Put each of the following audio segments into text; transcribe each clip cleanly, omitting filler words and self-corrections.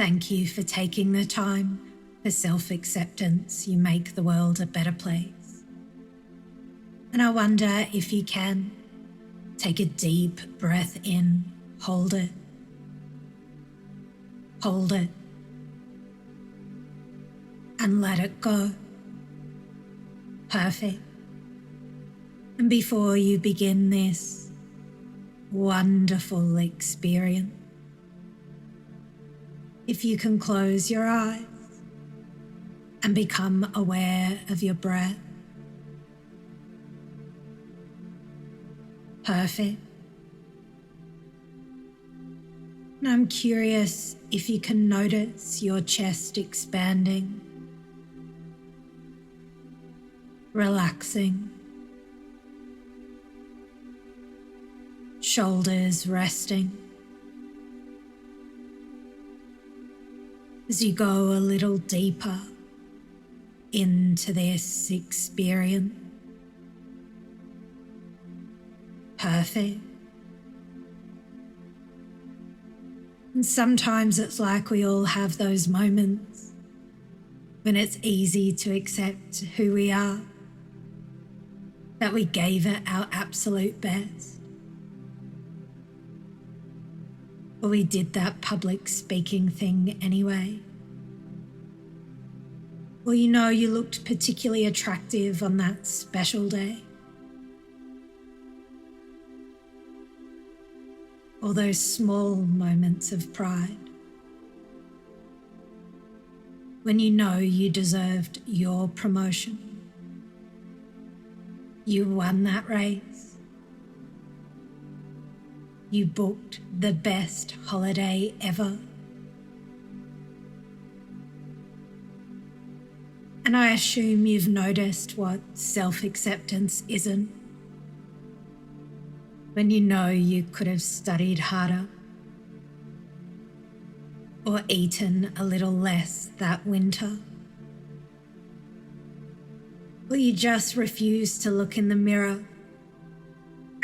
Thank you for taking the time for self-acceptance. You make the world a better place. And I wonder if you can take a deep breath in, hold it, and let it go. Perfect. And before you begin this wonderful experience, if you can close your eyes and become aware of your breath. Perfect. And I'm curious if you can notice your chest expanding, relaxing, shoulders resting. As you go a little deeper into this experience. Perfect. And sometimes it's like we all have those moments when it's easy to accept who we are, that we gave it our absolute best. Or we did that public speaking thing anyway. Or you looked particularly attractive on that special day. Or those small moments of pride. When you deserved your promotion. You won that race. You booked the best holiday ever. And I assume you've noticed what self-acceptance isn't. When you could have studied harder or eaten a little less that winter. Or you just refuse to look in the mirror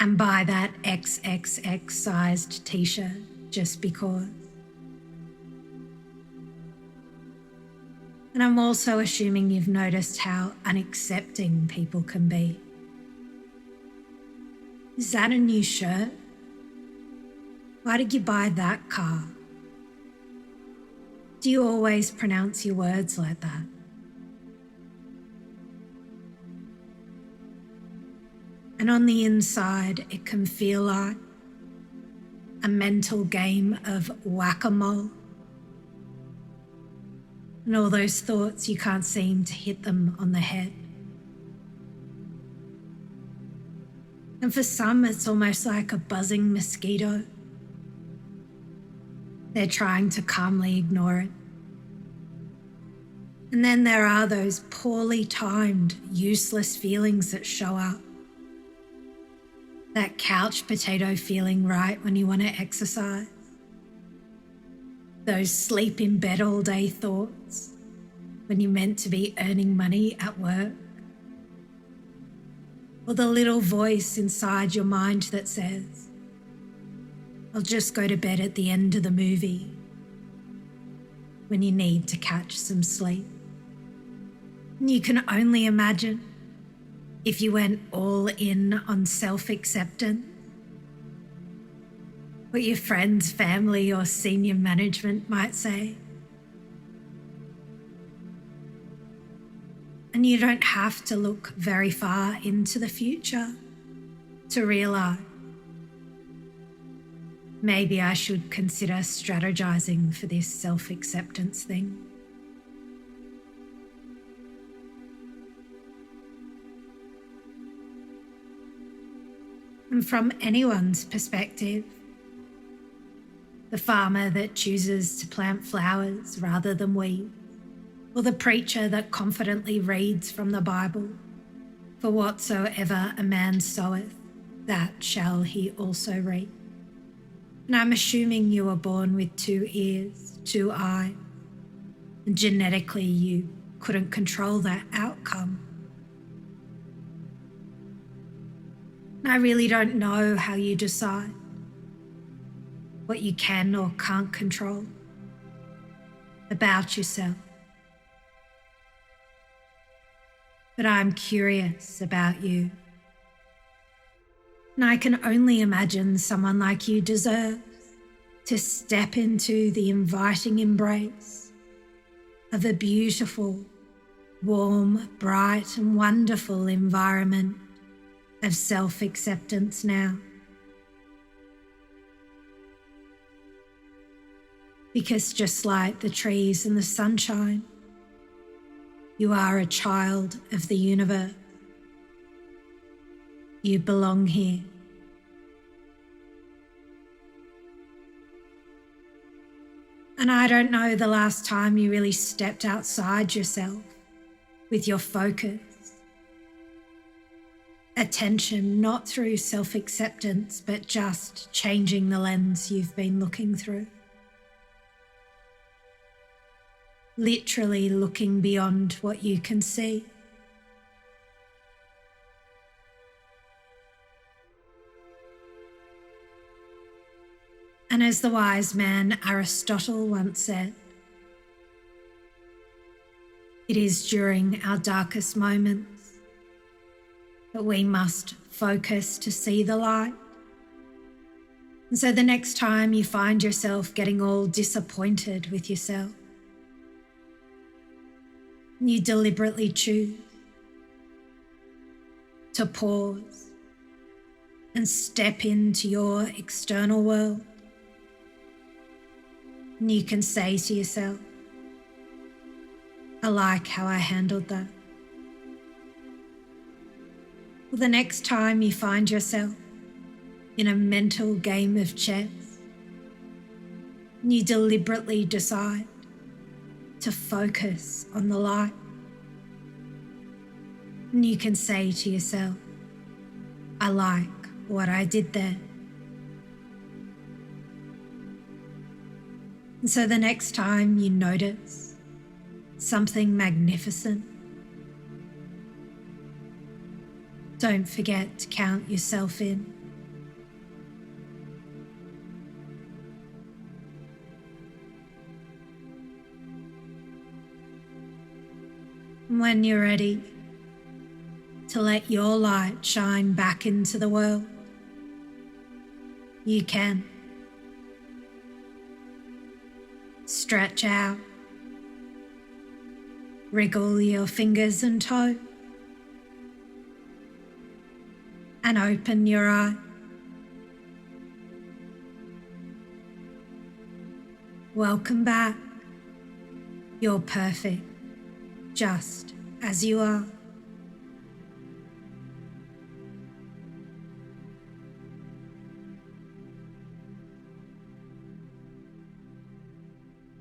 and buy that XXX sized t-shirt just because. And I'm also assuming you've noticed how unaccepting people can be. Is that a new shirt? Why did you buy that car? Do you always pronounce your words like that? And on the inside, it can feel like a mental game of whack-a-mole. And all those thoughts, you can't seem to hit them on the head. And for some, it's almost like a buzzing mosquito. They're trying to calmly ignore it. And then there are those poorly timed, useless feelings that show up. That couch potato feeling right when you want to exercise. Those sleep in bed all day thoughts when you're meant to be earning money at work. Or the little voice inside your mind that says, I'll just go to bed at the end of the movie, when you need to catch some sleep. And you can only imagine if you went all in on self-acceptance, what your friends, family, or senior management might say. And you don't have to look very far into the future to realize maybe I should consider strategizing for this self-acceptance thing. And from anyone's perspective, the farmer that chooses to plant flowers rather than weeds, or the preacher that confidently reads from the Bible, for whatsoever a man soweth, that shall he also reap. And I'm assuming you were born with 2 ears, 2 eyes, and genetically you couldn't control that outcome. And I really don't know how you decide what you can or can't control. about yourself. But I'm curious about you. And I can only imagine someone like you deserves to step into the inviting embrace of a beautiful, warm, bright, and wonderful environment of self-acceptance now. Because just like the trees and the sunshine, you are a child of the universe. You belong here. And I don't know the last time you really stepped outside yourself with your focus, attention, not through self-acceptance, but just changing the lens you've been looking through. Literally looking beyond what you can see. And as the wise man Aristotle once said, it is during our darkest moments that we must focus to see the light. And so the next time you find yourself getting all disappointed with yourself, you deliberately choose to pause and step into your external world. And you can say to yourself, I like how I handled that. Well, the next time you find yourself in a mental game of chess, and you deliberately decide to focus on the light, and you can say to yourself, I like what I did there. And so the next time you notice something magnificent, don't forget to count yourself in. And when you're ready to let your light shine back into the world, you can. Stretch out, wriggle your fingers and toes, and open your eye. Welcome back. You're perfect, just as you are.